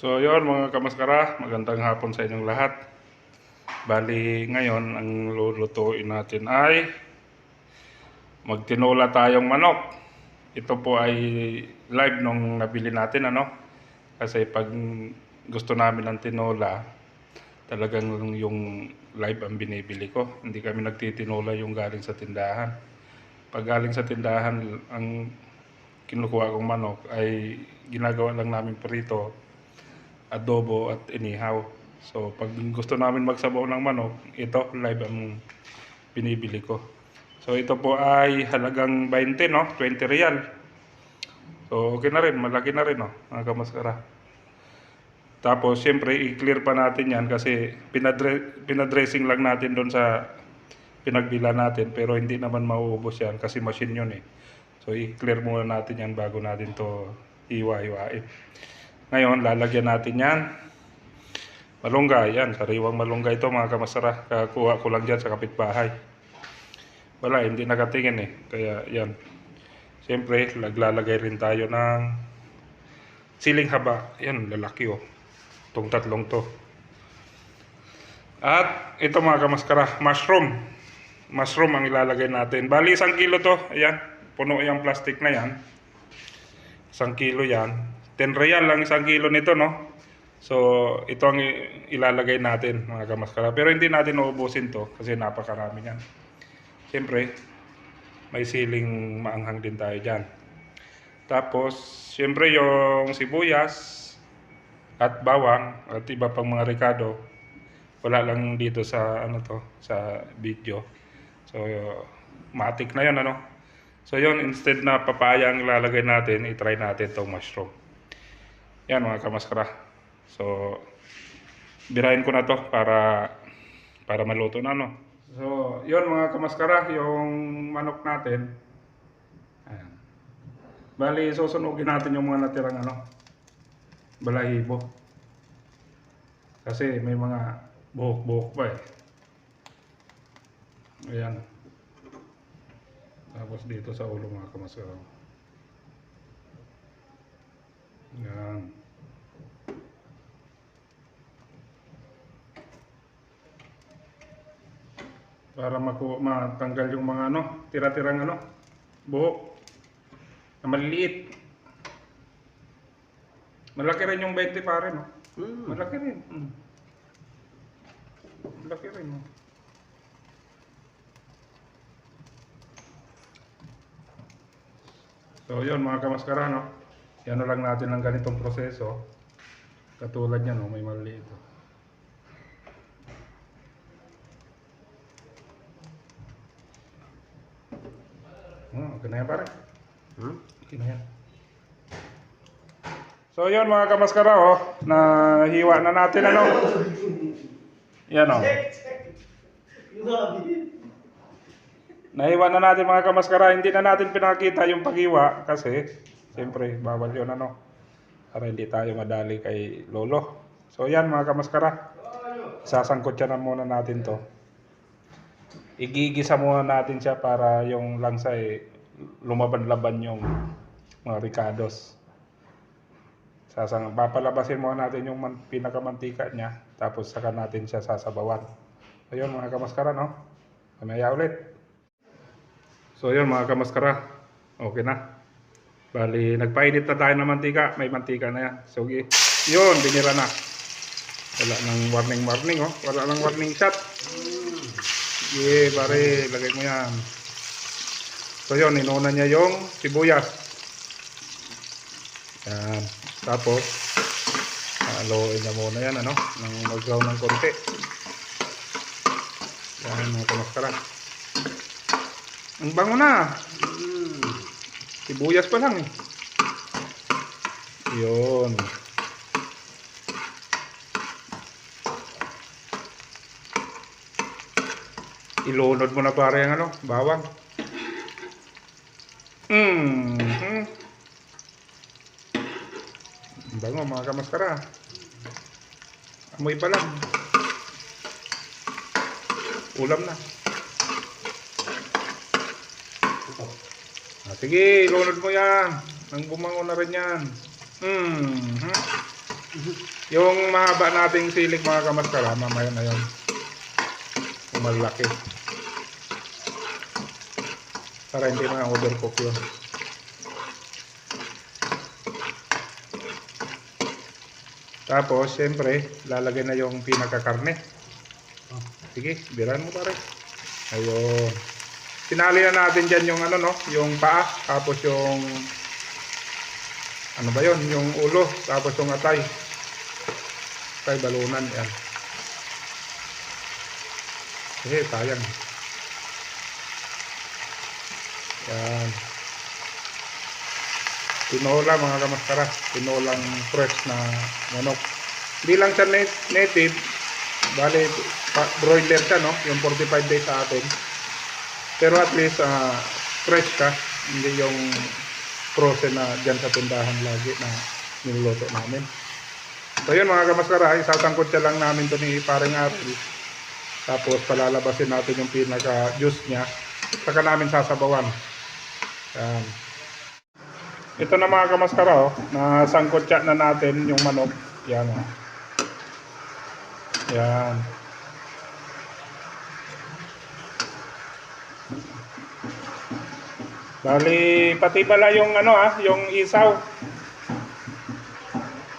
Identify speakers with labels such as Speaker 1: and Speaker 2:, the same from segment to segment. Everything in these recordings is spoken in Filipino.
Speaker 1: So yun mga kamaskara, magandang hapon sa inyong lahat. Bali ngayon ang lulutuin natin ay magtinola tayong manok. Ito po ay live nung nabili natin Kasi pag gusto namin ng tinola, talagang yung live ang binibili ko. Hindi kami nagtitinola yung galing sa tindahan. Pag galing sa tindahan, ang kinukuha kong manok ay ginagawa lang namin prito, adobo at inihaw. So pag gusto namin magsabaw ng manok, ito live ang binibili ko. So ito po ay halagang 20 20 real. So okay na rin, malaki na rin mga kamaskara. Tapos siyempre i-clear pa natin yan kasi pinadressing lang natin doon sa pinagbila natin, pero hindi naman mauubos yan kasi machine yun So i-clear muna natin yan bago natin to hiwa-hiwain. Ngayon lalagyan natin yan malunggay. Yan, sariwang malunggay ito mga kamasara. Kakuha ko lang dyan sa kapitbahay. Wala, hindi nakatingin kaya yan. Siyempre naglalagay rin tayo ng siling haba. Yan, lalaki itong tatlong to. At ito mga kamaskara, mushroom. Mushroom ang ilalagay natin. Bali 1 kilo to. Ayan, puno yung plastic na yan. 1 kilo yan. 10 real lang 1 kilo nito So ito ang ilalagay natin mga kamaskara. Pero hindi natin uubusin to kasi napakarami yan. Siyempre may siling maanghang din tayo dyan. Tapos siyempre yung sibuyas at bawang at iba pang mga rekado, wala lang dito sa sa video. So matik na yun So yun, instead na papaya ang ilalagay natin, i-try natin itong mushroom. Yan mga kamaskara. So birahin ko na to para maluto na So yun mga kamaskara, yung manok natin. Ayan. Bali susunugin natin yung mga natirang balahibo. Kasi may mga buhok-buhok pa Ayan. Tapos dito sa ulo mga kamaskara. Ayan. Para matanggal yung mga tira-tirang buhok na maliliit. Malaki rin yung 20 pare Malaki rin. Malaki rin So yun mga kamaskara Yan na lang natin ng ganitong proseso. Katulad yan may maliliit Okay na yan pare. Okay na yan. So yun mga kamaskara nahiwa na natin Yan nahiwa na natin mga kamaskara. Hindi na natin pinakita yung paghiwa kasi siyempre bawal yun para hindi tayo madali kay lolo. So yan mga kamaskara, sasangkot siya na muna natin to. Igigisa muna natin siya para yung langsa lumaban-laban yung mga ricados. Papalabasin muna natin yung pinakamantika niya, tapos saka natin siya sasabawan. Ayun mga kamaskara Mamaya ulit. So yun mga kamaskara, okay na. Bali nagpainit na tayo ng mantika, may mantika na yan. So yun, binira na. Wala nang warning wala nang warning shot. Pare, lagay mo yan. So yun, inuna niya yung sibuyas. Yan. Tapos haluin niya muna yan nang mag-brown ng konti. Yan mga kamaskara. Ang bango na. Sibuyas pa lang Yun. Ilunod mo na pare yung bawang. Bango mga kamaskara. Amoy pa lang. Ulam na. Sige, ilunod mo yan. Nang bumango na rin yan. Yung mahaba nating silig mga kamaskara, mamaya na yun. Yung malaki. Para hindi na overcook yun. Tapos, siyempre, lalagay na yung pinakakarne. Sige, biran mo pare. Ayun. Tinali na natin dyan yung ano, no? Yung paa. Tapos yung ano ba yun? Yung ulo. Tapos yung atay. Atay balunan. Yan. Sige, sayang. Yan. Tinola mga kamaskara. Tinolang fresh na manok. Hindi lang siya native. Bale, broiler siya, no? Yung 45 days sa atin. Pero at least, fresh ka. Hindi yung frozen na dyan sa tindahan lagi na niluluto namin. So yun mga kamaskara, isasangkot siya lang namin to ni paring April. Tapos palalabasin natin yung pinaka-juice niya. Saka namin sasabawan. Yan. Ito na mga kamaskara, oh. Nasangkot siya na natin yung manok. Yan, oh. Yan. Bali, pati pala yung ano yung isaw.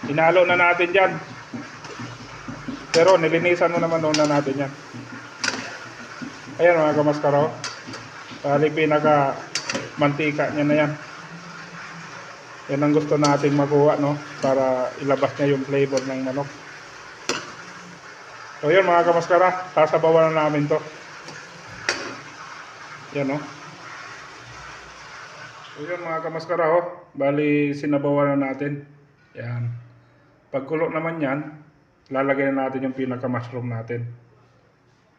Speaker 1: Inalo na natin diyan. Pero nilinisan mo naman na natin yan. Ayan mga kamaskara. Bali, pinaka mantika niya na yan. Yan ang gusto nating makuha, no? Para ilabas niya yung flavor ng manok. So yun mga kamaskara, sasabawan na namin to. Yan, no? So yun mga kamaskara, bali sinabawan na natin. Yan. Pagkulo naman yan, lalagay na natin yung pinaka-mushroom natin.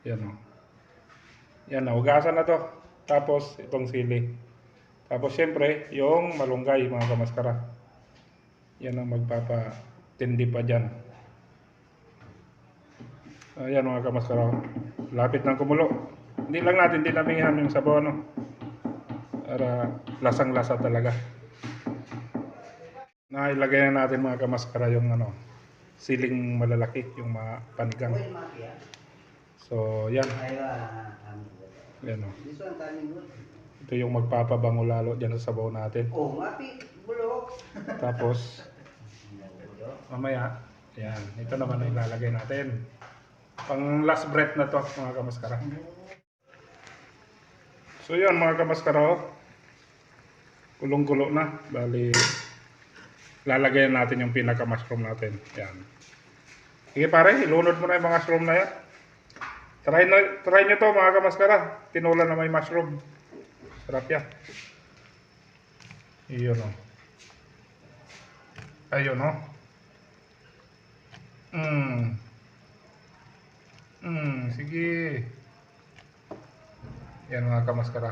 Speaker 1: Yan, yan, hugasan na to. Tapos itong sili. Tapos syempre, yung malunggay mga kamaskara. Yan ang magpapatindi pa dyan. Ayan mga kamaskara. Lapit ng kumulo. Hindi lang natin dinamihan yung sabaw, no? Para lasang-lasa talaga. Nailagay na natin mga kamaskara yung siling malalaki, yung mga panigang. So, yan. Yan, ito yung magpapabango lalo dyan sa sabaw natin. Tapos, mamaya, yan. Ito naman ang ilalagay natin. Pang last breath na to mga kamaskara. So, yan mga kamaskara. Kulong-kulo na. Bali, lalagay natin yung pinaka-mushroom natin. Yan. Sige pare, ilunod mo na yung mga mushroom na yan. Try nyo to mga kamaskara. Tinola na may mushroom. Sarap yan. Iyon, o. Ayun, o. Sige. Yan mga kamaskara.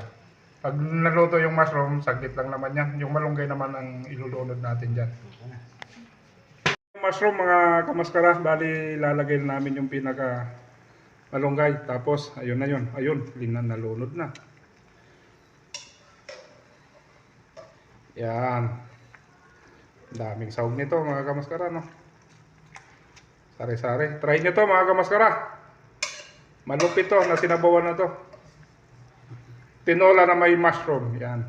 Speaker 1: Pag naluto yung mushroom, saglit lang naman yan. Yung malunggay naman ang ilulunod natin dyan. Yung mushroom mga kamaskara, bali lalagay namin yung pinaka malunggay. Tapos, ayun na yun. Ayun, nalunod na. Yan. Daming sahog nito mga kamaskara, no? Sari-sari. Try nyo to mga kamaskara. Malupit to, na sinabawan na to. Tinola na may mushroom. Yan.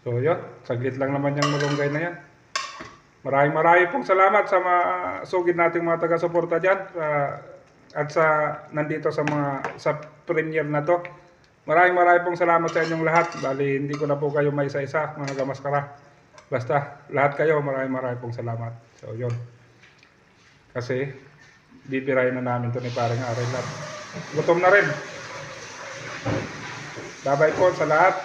Speaker 1: So yun, saglit lang naman yung malunggay na yan. Maraming pong salamat sa sugid nating mga taga-suporta dyan. At sa nandito sa premiere na to. Maraming pong salamat sa inyong lahat. Bali, hindi ko na po kayo may isa-isa mga kamaskara. Basta, lahat kayo, maraming pong salamat. So yun. Kasi, bibirayin na namin to ni paring Ariel. Gutom na rin. Bye-bye po sa lahat.